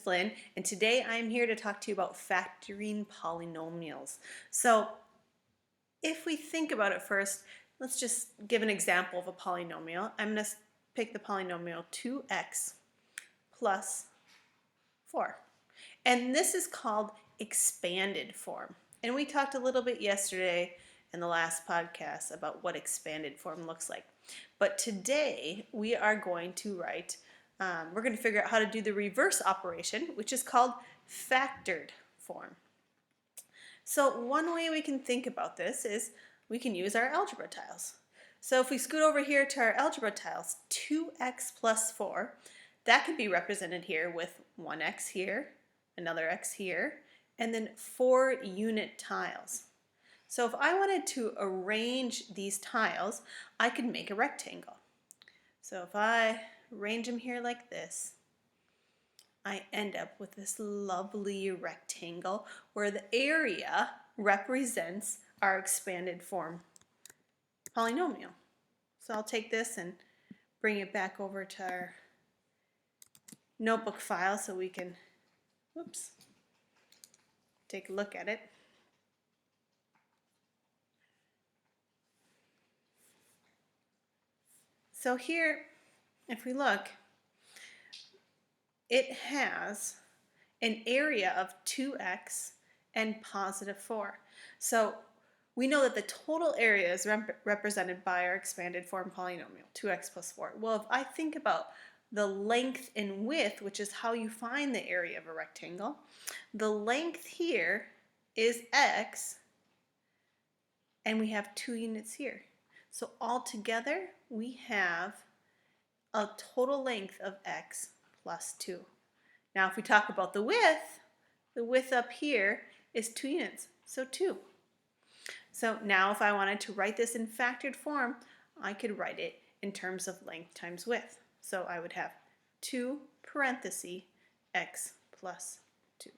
Flynn, and today I'm here to talk to you about factoring polynomials. So if we think about it first, let's just give an example of a polynomial. I'm going to pick the polynomial 2x plus 4. And this is called expanded form. And we talked a little bit yesterday in the last podcast about what expanded form looks like. But today we are going to we're going to figure out how to do the reverse operation, which is called factored form. So one way we can think about this is we can use our algebra tiles. So if we scoot over here to our algebra tiles, 2x plus 4, that can be represented here with 1x here, another x here, and then 4 unit tiles. So if I wanted to arrange these tiles, I could make a rectangle. So if I arrange them here like this, I end up with this lovely rectangle where the area represents our expanded form polynomial. So I'll take this and bring it back over to our notebook file so we can, take a look at it. So here, if we look, it has an area of 2x and positive 4. So we know that the total area is represented by our expanded form polynomial, 2x plus 4. Well, if I think about the length and width, which is how you find the area of a rectangle, the length here is x, and we have 2 units here. So altogether, we have a total length of x plus 2. Now if we talk about the width up here is 2 units, so 2. So now if I wanted to write this in factored form, I could write it in terms of length times width. So I would have 2 parentheses x plus 2.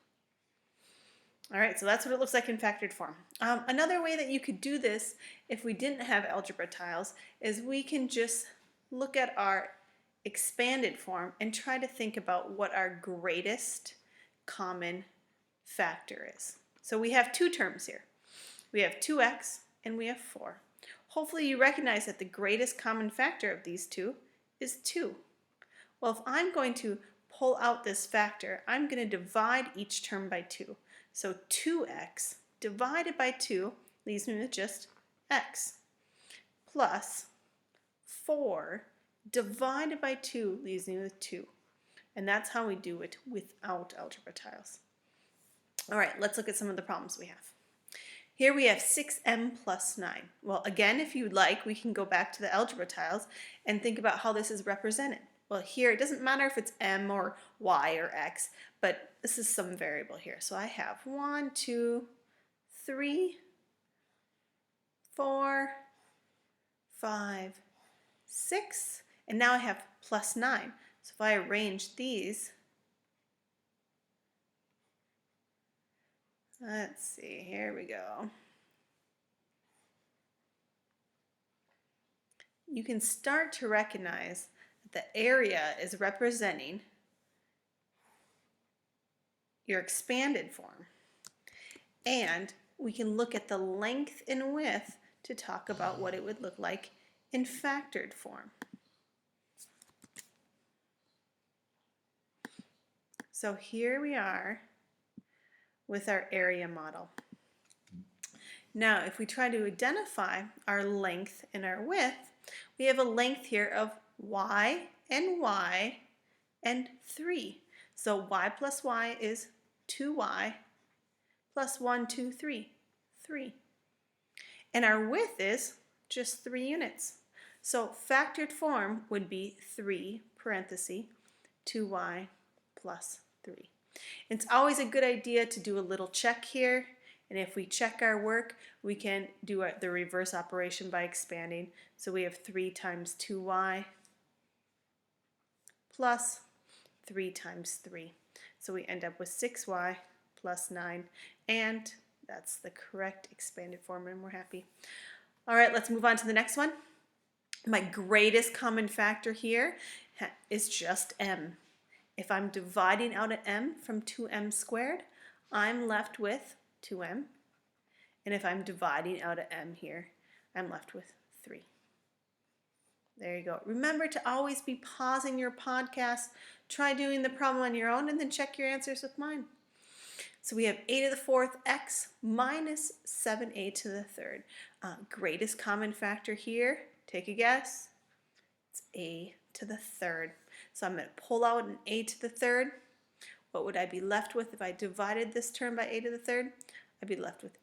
All right, so that's what it looks like in factored form. Another way that you could do this if we didn't have algebra tiles is we can just look at our expanded form and try to think about what our greatest common factor is. So we have 2 terms here. We have 2x and we have 4. Hopefully you recognize that the greatest common factor of these two is 2. Well, if I'm going to pull out this factor, I'm going to divide each term by 2. So 2x divided by 2 leaves me with just x, plus 4 divided by 2 leaves me with 2. And that's how we do it without algebra tiles. All right, let's look at some of the problems we have. Here we have 6m plus 9. Well, again, if you'd like, we can go back to the algebra tiles and think about how this is represented. Well, here it doesn't matter if it's m or y or x, but this is some variable here. So I have 1, 2, 3, 4, 5, 6, and now I have plus 9. So if I arrange these, let's see, here we go. You can start to recognize that the area is representing your expanded form. And we can look at the length and width to talk about what it would look like in factored form. So here we are with our area model. Now if we try to identify our length and our width, we have a length here of y and 3. So y plus y is 2y plus 1, 2, 3, 3. And our width is just 3 units. So factored form would be 3 parentheses 2y plus 3. It's always a good idea to do a little check here, and if we check our work, we can do the reverse operation by expanding. So we have 3 times 2y plus 3 times 3. So we end up with 6y plus 9, and that's the correct expanded form, and we're happy. All right, let's move on to the next one. My greatest common factor here is just m. If I'm dividing out an m from 2m squared, I'm left with 2m. And if I'm dividing out an m here, I'm left with 3. There you go. Remember to always be pausing your podcast. Try doing the problem on your own and then check your answers with mine. So we have a to the fourth x minus 7a to the third. Greatest common factor here, take a guess. It's a to the third. So I'm going to pull out an a to the third. What would I be left with if I divided this term by a to the third? I'd be left with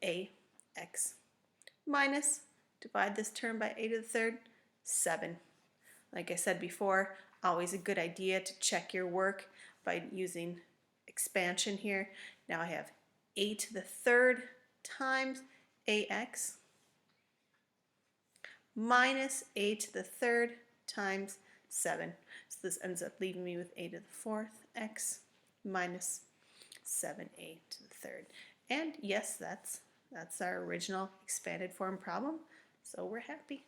ax minus, divide this term by a to the third, 7. Like I said before, always a good idea to check your work by using expansion here. Now I have a to the third times ax minus a to the third times 7. So this ends up leaving me with a to the fourth x minus 7a to the third. And yes, that's our original expanded form problem. So we're happy.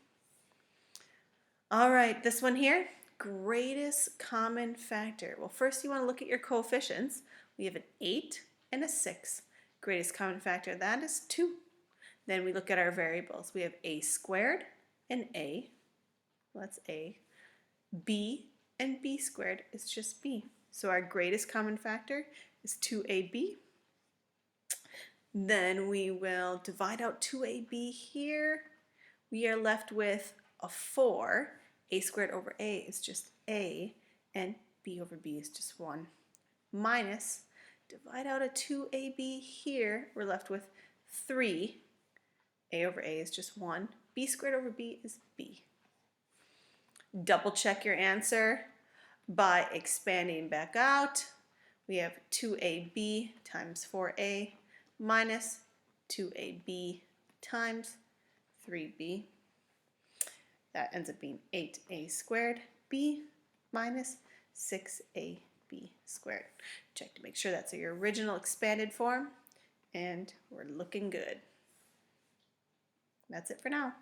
All right, this one here, greatest common factor. Well, first you want to look at your coefficients. We have an 8 and a 6. Greatest common factor, that is 2. Then we look at our variables. We have a squared and a, well, that's a. B and b squared is just b. So our greatest common factor is 2ab. Then we will divide out 2ab here. We are left with a 4. A squared over a is just a, and b over b is just 1. Minus, divide out a 2ab here, we're left with 3. A over a is just 1. B squared over b is b. Double check your answer by expanding back out. We have 2ab times 4a minus 2ab times 3b. That ends up being 8a squared b minus 6ab squared. Check to make sure that's your original expanded form, and we're looking good. That's it for now.